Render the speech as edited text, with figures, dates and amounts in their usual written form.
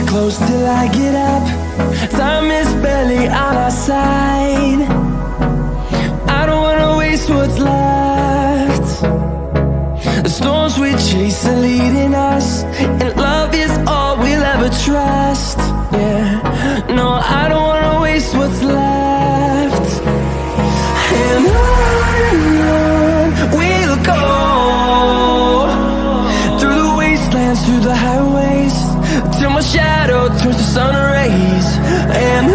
close till I get up. Time is barely on our side. I don't wanna waste what's left. The storms we chase are leading us, and love is all we'll ever trust. Yeah, no, I don't wanna waste what's left. And on we'll go, through the wastelands, through the highways, till my shadow turns to sun rays. And